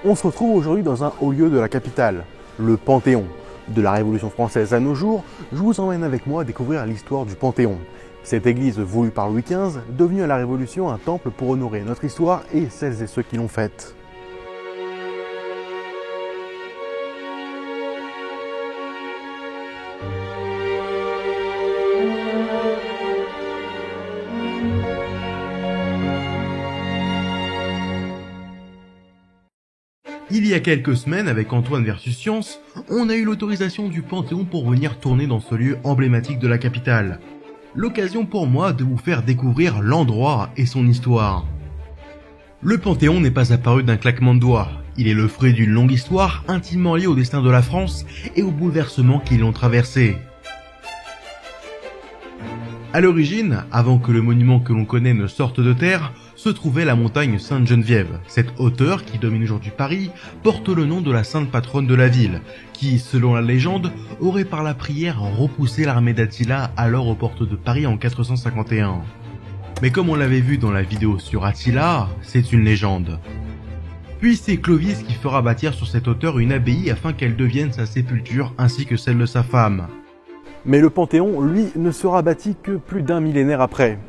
On se retrouve aujourd'hui dans un haut lieu de la capitale, le Panthéon. De la Révolution française à nos jours, je vous emmène avec moi découvrir l'histoire du Panthéon. Cette église voulue par Louis XV, devenue à la Révolution un temple pour honorer notre histoire et celles et ceux qui l'ont faite. Il y a quelques semaines, avec Antoine versus Science, on a eu l'autorisation du Panthéon pour venir tourner dans ce lieu emblématique de la capitale. L'occasion pour moi de vous faire découvrir l'endroit et son histoire. Le Panthéon n'est pas apparu d'un claquement de doigts. Il est le fruit d'une longue histoire intimement liée au destin de la France et aux bouleversements qui l'ont traversé. À l'origine, avant que le monument que l'on connaît ne sorte de terre, se trouvait la montagne Sainte-Geneviève. Cette hauteur, qui domine aujourd'hui Paris, porte le nom de la sainte patronne de la ville, qui, selon la légende, aurait par la prière repoussé l'armée d'Attila alors aux portes de Paris en 451. Mais comme on l'avait vu dans la vidéo sur Attila, c'est une légende. Puis c'est Clovis qui fera bâtir sur cette hauteur une abbaye afin qu'elle devienne sa sépulture ainsi que celle de sa femme. Mais le Panthéon, lui, ne sera bâti que plus d'un millénaire après.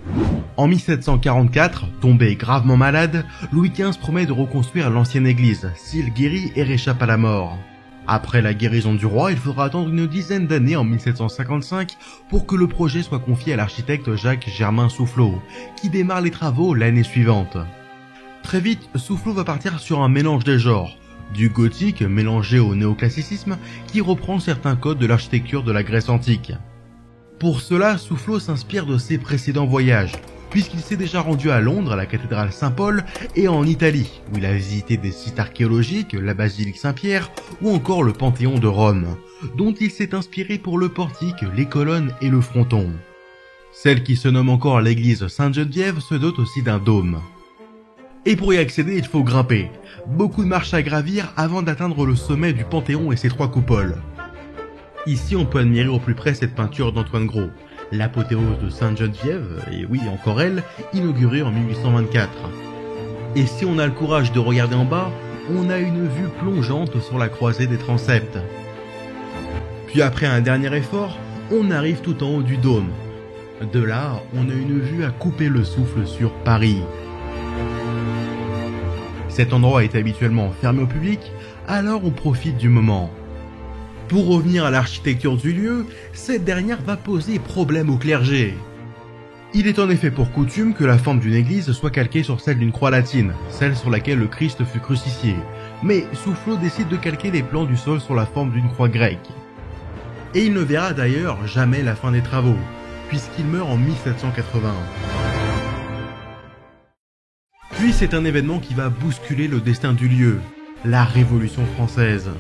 En 1744, tombé gravement malade, Louis XV promet de reconstruire l'ancienne église, s'il guérit et réchappe à la mort. Après la guérison du roi, il faudra attendre une dizaine d'années en 1755 pour que le projet soit confié à l'architecte Jacques-Germain Soufflot, qui démarre les travaux l'année suivante. Très vite, Soufflot va partir sur un mélange des genres, du gothique mélangé au néoclassicisme qui reprend certains codes de l'architecture de la Grèce antique. Pour cela, Soufflot s'inspire de ses précédents voyages, puisqu'il s'est déjà rendu à Londres, à la cathédrale Saint-Paul, et en Italie, où il a visité des sites archéologiques, la basilique Saint-Pierre, ou encore le Panthéon de Rome, dont il s'est inspiré pour le portique, les colonnes et le fronton. Celle qui se nomme encore l'église Sainte-Geneviève se dote aussi d'un dôme. Et pour y accéder, il faut grimper. Beaucoup de marches à gravir avant d'atteindre le sommet du Panthéon et ses trois coupoles. Ici, on peut admirer au plus près cette peinture d'Antoine Gros, l'apothéose de Sainte-Geneviève, et oui, encore elle, inaugurée en 1824. Et si on a le courage de regarder en bas, on a une vue plongeante sur la croisée des transepts. Puis après un dernier effort, on arrive tout en haut du dôme. De là, on a une vue à couper le souffle sur Paris. Cet endroit est habituellement fermé au public, alors on profite du moment. Pour revenir à l'architecture du lieu, cette dernière va poser problème au clergé. Il est en effet pour coutume que la forme d'une église soit calquée sur celle d'une croix latine, celle sur laquelle le Christ fut crucifié. Mais Soufflot décide de calquer les plans du sol sur la forme d'une croix grecque. Et il ne verra d'ailleurs jamais la fin des travaux, puisqu'il meurt en 1781. Puis c'est un événement qui va bousculer le destin du lieu, la Révolution française.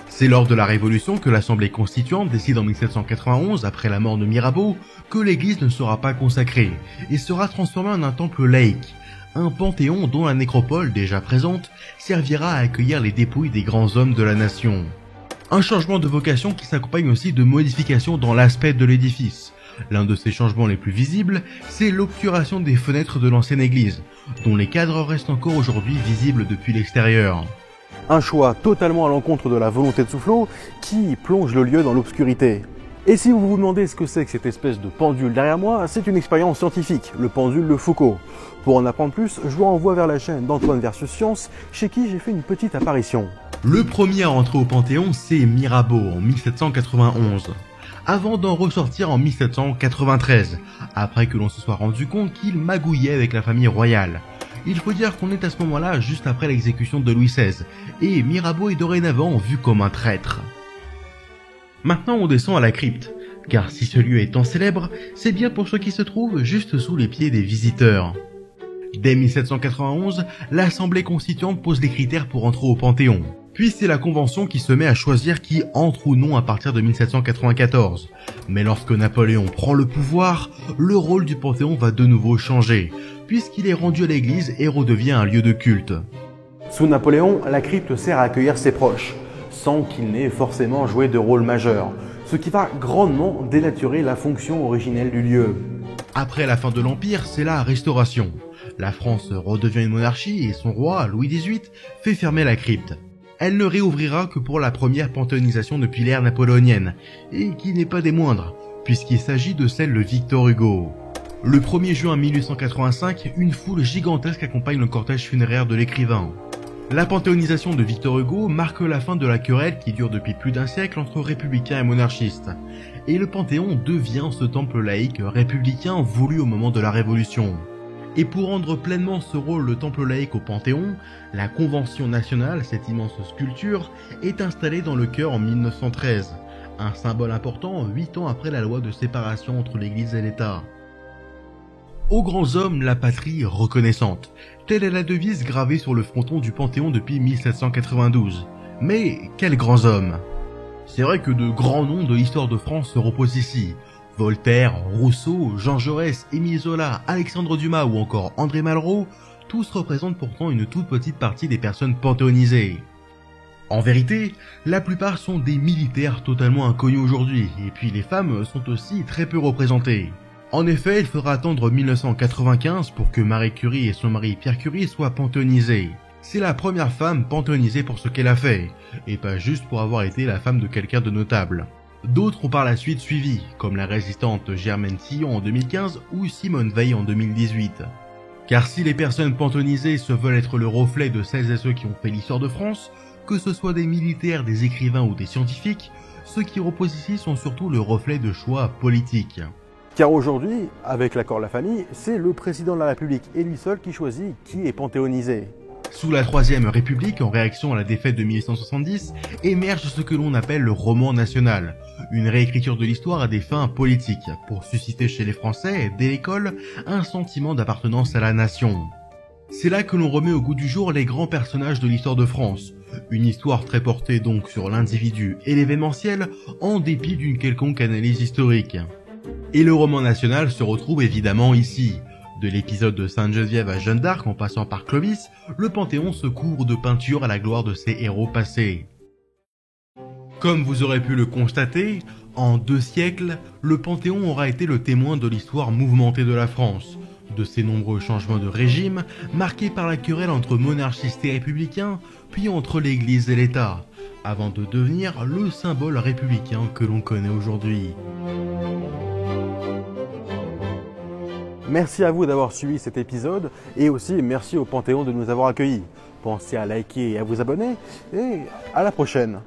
C'est lors de la Révolution que l'Assemblée constituante décide en 1791, après la mort de Mirabeau, que l'église ne sera pas consacrée et sera transformée en un temple laïque, un panthéon dont la nécropole, déjà présente, servira à accueillir les dépouilles des grands hommes de la nation. Un changement de vocation qui s'accompagne aussi de modifications dans l'aspect de l'édifice. L'un de ces changements les plus visibles, c'est l'obturation des fenêtres de l'ancienne église, dont les cadres restent encore aujourd'hui visibles depuis l'extérieur. Un choix totalement à l'encontre de la volonté de Soufflot qui plonge le lieu dans l'obscurité. Et si vous vous demandez ce que c'est que cette espèce de pendule derrière moi, c'est une expérience scientifique, le pendule de Foucault. Pour en apprendre plus, je vous renvoie vers la chaîne d'Antoine versus Science, chez qui j'ai fait une petite apparition. Le premier à entrer au Panthéon, c'est Mirabeau en 1791. Avant d'en ressortir en 1793, après que l'on se soit rendu compte qu'il magouillait avec la famille royale. Il faut dire qu'on est à ce moment-là juste après l'exécution de Louis XVI, et Mirabeau est dorénavant vu comme un traître. Maintenant on descend à la crypte, car si ce lieu est tant célèbre, c'est bien pour ceux qui se trouvent juste sous les pieds des visiteurs. Dès 1791, l'Assemblée constituante pose les critères pour entrer au Panthéon. Puis c'est la Convention qui se met à choisir qui entre ou non à partir de 1794. Mais lorsque Napoléon prend le pouvoir, le rôle du Panthéon va de nouveau changer, puisqu'il est rendu à l'église et redevient un lieu de culte. Sous Napoléon, la crypte sert à accueillir ses proches, sans qu'il n'ait forcément joué de rôle majeur, ce qui va grandement dénaturer la fonction originelle du lieu. Après la fin de l'Empire, c'est la Restauration. La France redevient une monarchie et son roi, Louis XVIII, fait fermer la crypte. Elle ne réouvrira que pour la première panthéonisation depuis l'ère napoléonienne, et qui n'est pas des moindres, puisqu'il s'agit de celle de Victor Hugo. Le 1er juin 1885, une foule gigantesque accompagne le cortège funéraire de l'écrivain. La panthéonisation de Victor Hugo marque la fin de la querelle qui dure depuis plus d'un siècle entre républicains et monarchistes. Et le Panthéon devient ce temple laïque républicain voulu au moment de la Révolution. Et pour rendre pleinement ce rôle de temple laïque au Panthéon, la Convention nationale, cette immense sculpture, est installée dans le chœur en 1913. Un symbole important 8 ans après la loi de séparation entre l'Église et l'État. Aux grands hommes, la patrie reconnaissante. Telle est la devise gravée sur le fronton du Panthéon depuis 1792. Mais quels grands hommes! C'est vrai que de grands noms de l'histoire de France se reposent ici. Voltaire, Rousseau, Jean Jaurès, Émile Zola, Alexandre Dumas ou encore André Malraux, tous représentent pourtant une toute petite partie des personnes panthéonisées. En vérité, la plupart sont des militaires totalement inconnus aujourd'hui, et puis les femmes sont aussi très peu représentées. En effet, il faudra attendre 1995 pour que Marie Curie et son mari Pierre Curie soient panthéonisés. C'est la première femme panthéonisée pour ce qu'elle a fait, et pas juste pour avoir été la femme de quelqu'un de notable. D'autres ont par la suite suivi, comme la résistante Germaine Sillon en 2015 ou Simone Veil en 2018. Car si les personnes panthéonisées se veulent être le reflet de celles et ceux qui ont fait l'histoire de France, que ce soit des militaires, des écrivains ou des scientifiques, ceux qui reposent ici sont surtout le reflet de choix politiques. Car aujourd'hui, avec l'accord de la famille, c'est le président de la République et lui seul qui choisit qui est panthéonisé. Sous la Troisième République, en réaction à la défaite de 1870, émerge ce que l'on appelle le roman national, une réécriture de l'histoire à des fins politiques, pour susciter chez les Français, dès l'école, un sentiment d'appartenance à la nation. C'est là que l'on remet au goût du jour les grands personnages de l'histoire de France, une histoire très portée donc sur l'individu et l'événementiel, en dépit d'une quelconque analyse historique. Et le roman national se retrouve évidemment ici. De l'épisode de Sainte-Geneviève à Jeanne d'Arc en passant par Clovis, le Panthéon se couvre de peintures à la gloire de ses héros passés. Comme vous aurez pu le constater, en 2 siècles, le Panthéon aura été le témoin de l'histoire mouvementée de la France, de ses nombreux changements de régime, marqués par la querelle entre monarchistes et républicains, puis entre l'Église et l'État, avant de devenir le symbole républicain que l'on connaît aujourd'hui. Merci à vous d'avoir suivi cet épisode et aussi merci au Panthéon de nous avoir accueillis. Pensez à liker et à vous abonner et à la prochaine.